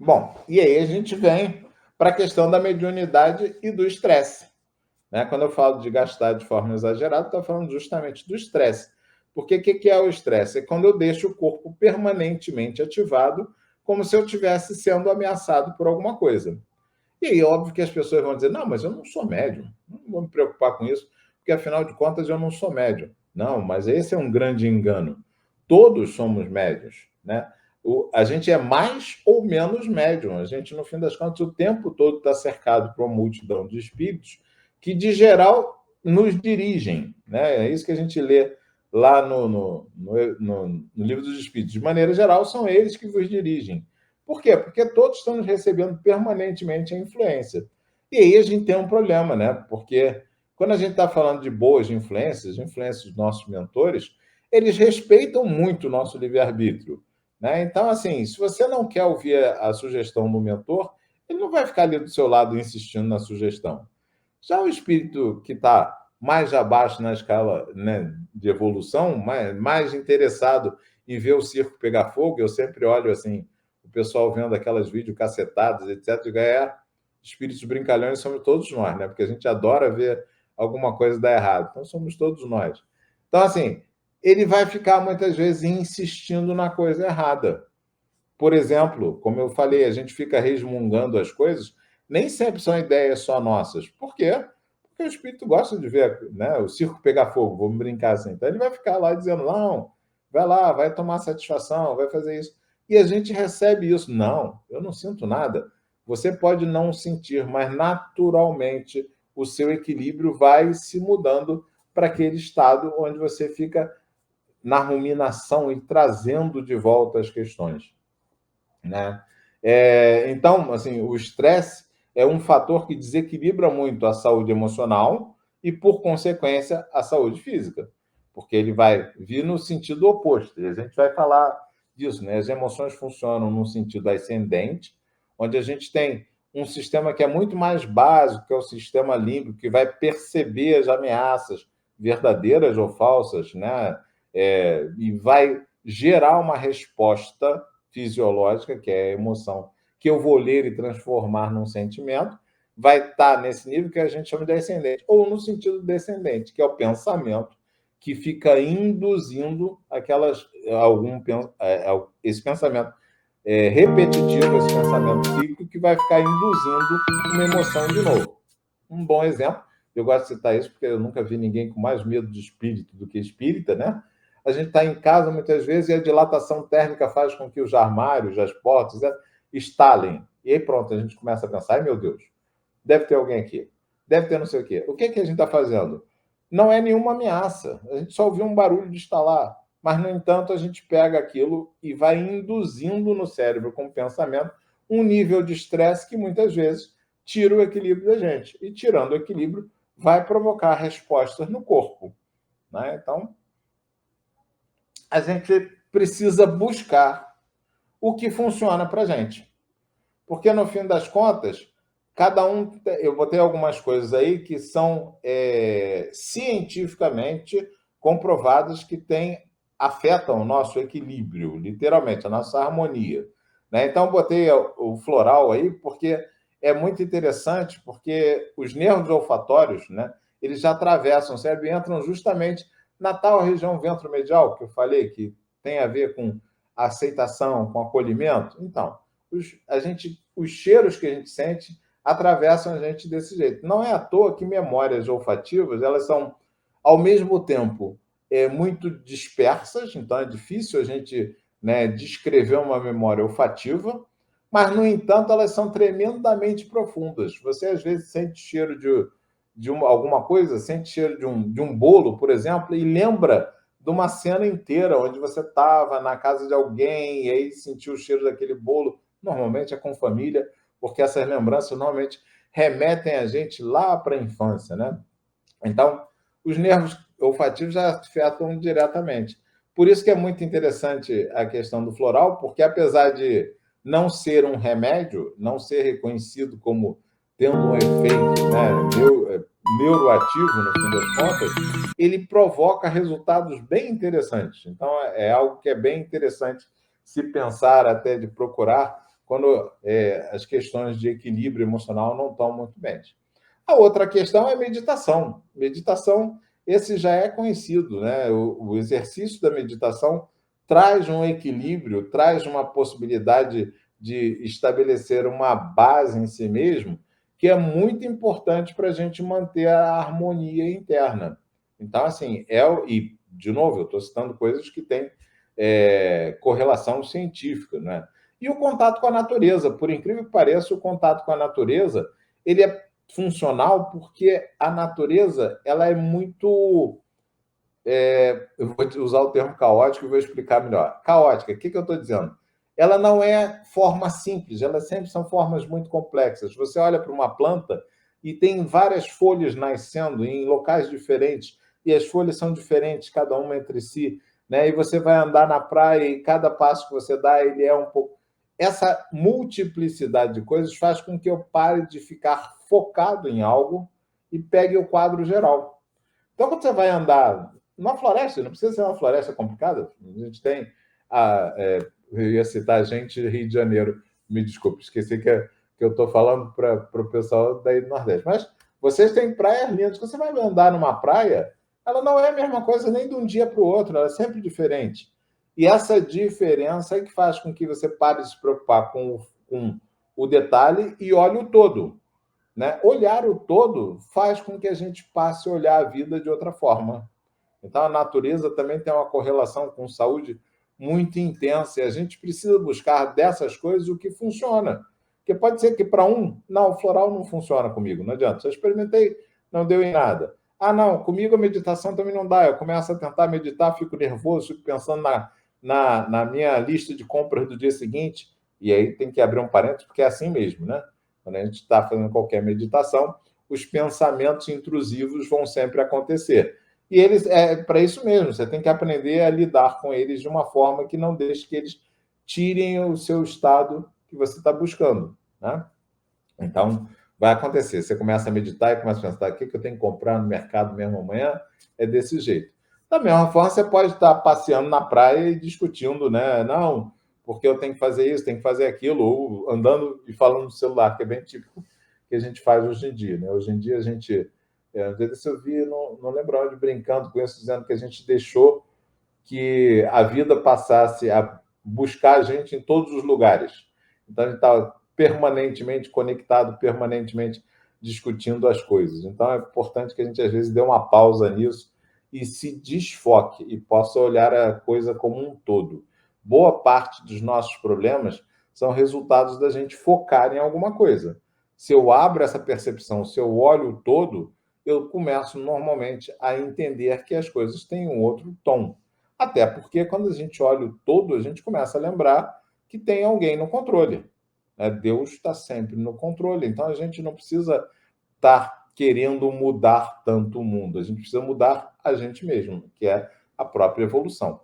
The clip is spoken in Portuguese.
Bom, e aí a gente vem para a questão da mediunidade e do estresse. Né? Quando eu falo de gastar de forma exagerada, estou falando justamente do estresse. Porque o que é o estresse? É quando eu deixo o corpo permanentemente ativado, como se eu estivesse sendo ameaçado por alguma coisa. E aí, óbvio que as pessoas vão dizer, não, mas eu não sou médium, não vou me preocupar com isso, porque afinal de contas eu não sou médium. Não, mas esse é um grande engano. Todos somos médios, né? A gente é mais ou menos médium. A gente, no fim das contas, o tempo todo está cercado por uma multidão de espíritos que, de geral, nos dirigem. Né? É isso que a gente lê lá no Livro dos Espíritos. De maneira geral, são eles que vos dirigem. Por quê? Porque todos estamos recebendo permanentemente a influência. E aí a gente tem um problema, né? Porque quando a gente está falando de boas influências, influências dos nossos mentores, eles respeitam muito o nosso livre-arbítrio. Né? Então, assim, se você não quer ouvir a sugestão do mentor, ele não vai ficar ali do seu lado insistindo na sugestão. Já o espírito que está mais abaixo na escala, né, de evolução, mais interessado em ver o circo pegar fogo, eu sempre olho assim, o pessoal vendo aquelas videocassetadas, etc., de ganhar espíritos brincalhões somos todos nós, né? Porque a gente adora ver alguma coisa dar errado. Então, somos todos nós. Então, assim, ele vai ficar muitas vezes insistindo na coisa errada. Por exemplo, como eu falei, a gente fica resmungando as coisas, nem sempre são ideias só nossas. Por quê? Porque o espírito gosta de ver, né, o circo pegar fogo, vamos brincar assim. Então ele vai ficar lá dizendo, não, vai lá, vai tomar satisfação, vai fazer isso. E a gente recebe isso. Não, eu não sinto nada. Você pode não sentir, mas naturalmente o seu equilíbrio vai se mudando para aquele estado onde você fica na ruminação e trazendo de volta as questões. Né? Então, assim, o estresse é um fator que desequilibra muito a saúde emocional e, por consequência, a saúde física, porque ele vai vir no sentido oposto. E a gente vai falar disso, né? As emoções funcionam no sentido ascendente, onde a gente tem um sistema que é muito mais básico, que é o sistema límbico, que vai perceber as ameaças verdadeiras ou falsas, né? E vai gerar uma resposta fisiológica, que é a emoção, que eu vou ler e transformar num sentimento, vai estar nesse nível que a gente chama de ascendente, ou no sentido descendente, que é o pensamento, que fica induzindo esse pensamento repetitivo, esse pensamento cíclico, que vai ficar induzindo uma emoção de novo. Um bom exemplo, eu gosto de citar isso porque eu nunca vi ninguém com mais medo de espírito do que espírita, né? A gente está em casa muitas vezes e a dilatação térmica faz com que os armários, as portas, estalem. E aí pronto, a gente começa a pensar, ai meu Deus, deve ter alguém aqui, deve ter não sei o quê. O que a gente está fazendo? Não é nenhuma ameaça, a gente só ouviu um barulho de estalar, mas, no entanto, a gente pega aquilo e vai induzindo no cérebro com o pensamento um nível de estresse que muitas vezes tira o equilíbrio da gente. E tirando o equilíbrio, vai provocar respostas no corpo. Né? Então, a gente precisa buscar o que funciona para a gente. Porque, no fim das contas, cada um... Eu botei algumas coisas aí que são cientificamente comprovadas que afetam o nosso equilíbrio, literalmente, a nossa harmonia. Né? Então, botei o floral aí porque é muito interessante, porque os nervos olfatórios, né, eles já atravessam o cérebro e entram justamente na tal região ventromedial, que eu falei, que tem a ver com aceitação, com acolhimento. Então, os cheiros que a gente sente atravessam a gente desse jeito. Não é à toa que memórias olfativas, elas são, ao mesmo tempo, muito dispersas, então é difícil a gente, né, descrever uma memória olfativa, mas, no entanto, elas são tremendamente profundas. Você, às vezes, sente cheiro de alguma coisa, sente cheiro de um bolo, por exemplo, e lembra de uma cena inteira onde você estava na casa de alguém e aí sentiu o cheiro daquele bolo. Normalmente é com família, porque essas lembranças normalmente remetem a gente lá para a infância, né? Então, os nervos olfativos já afetam diretamente. Por isso que é muito interessante a questão do floral, porque apesar de não ser um remédio, não ser reconhecido como tendo um efeito, né, neuroativo, no fim das contas, ele provoca resultados bem interessantes. Então, é algo que é bem interessante se pensar, até de procurar quando as questões de equilíbrio emocional não estão muito bem. A outra questão é meditação. Meditação, esse já é conhecido, né? O exercício da meditação traz um equilíbrio, traz uma possibilidade de estabelecer uma base em si mesmo, que é muito importante para a gente manter a harmonia interna. Então, assim, e, de novo, eu estou citando coisas que têm correlação científica, né? E o contato com a natureza, por incrível que pareça, o contato com a natureza, ele é funcional porque a natureza, ela é muito... eu vou usar o termo caótico e vou explicar melhor. Caótica, o que eu estou dizendo? Ela não é forma simples, elas sempre são formas muito complexas. Você olha para uma planta e tem várias folhas nascendo em locais diferentes, e as folhas são diferentes, cada uma entre si, né? E você vai andar na praia e cada passo que você dá, ele é um pouco... Essa multiplicidade de coisas faz com que eu pare de ficar focado em algo e pegue o quadro geral. Então, quando você vai andar numa floresta, não precisa ser uma floresta complicada, a gente tem... eu ia citar a gente de Rio de Janeiro, me desculpe, esqueci que eu estou falando para o pessoal daí do Nordeste, mas vocês têm praias lindas. Quando você vai andar numa praia, ela não é a mesma coisa nem de um dia para o outro, ela é sempre diferente. E essa diferença é que faz com que você pare de se preocupar com o detalhe e olhe o todo. Né? Olhar o todo faz com que a gente passe a olhar a vida de outra forma. Então, a natureza também tem uma correlação com saúde muito intensa, e a gente precisa buscar dessas coisas o que funciona. Porque pode ser que para não, o floral não funciona comigo, não adianta. Já experimentei, não deu em nada. Ah, não, comigo a meditação também não dá. Eu começo a tentar meditar, fico nervoso, fico pensando na minha lista de compras do dia seguinte, e aí tem que abrir um parênteses, porque é assim mesmo, né? Quando a gente está fazendo qualquer meditação, os pensamentos intrusivos vão sempre acontecer. E eles para isso mesmo, você tem que aprender a lidar com eles de uma forma que não deixe que eles tirem o seu estado que você está buscando. Né? Então, vai acontecer. Você começa a meditar e começa a pensar: o que eu tenho que comprar no mercado mesmo amanhã? É desse jeito. Da mesma forma, você pode estar passeando na praia e discutindo, né? Não, porque eu tenho que fazer isso, tenho que fazer aquilo, ou andando e falando no celular, que é bem típico que a gente faz hoje em dia. Né? Hoje em dia, a gente... às vezes eu vi, não lembro onde, brincando com isso, dizendo que a gente deixou que a vida passasse a buscar a gente em todos os lugares. Então, a gente está permanentemente conectado, permanentemente discutindo as coisas. Então, é importante que a gente, às vezes, dê uma pausa nisso e se desfoque e possa olhar a coisa como um todo. Boa parte dos nossos problemas são resultados da gente focar em alguma coisa. Se eu abro essa percepção, se eu olho o todo, eu começo normalmente a entender que as coisas têm um outro tom. Até porque quando a gente olha o todo, a gente começa a lembrar que tem alguém no controle. Né? Deus está sempre no controle. Então a gente não precisa estar querendo mudar tanto o mundo. A gente precisa mudar a gente mesmo, que é a própria evolução.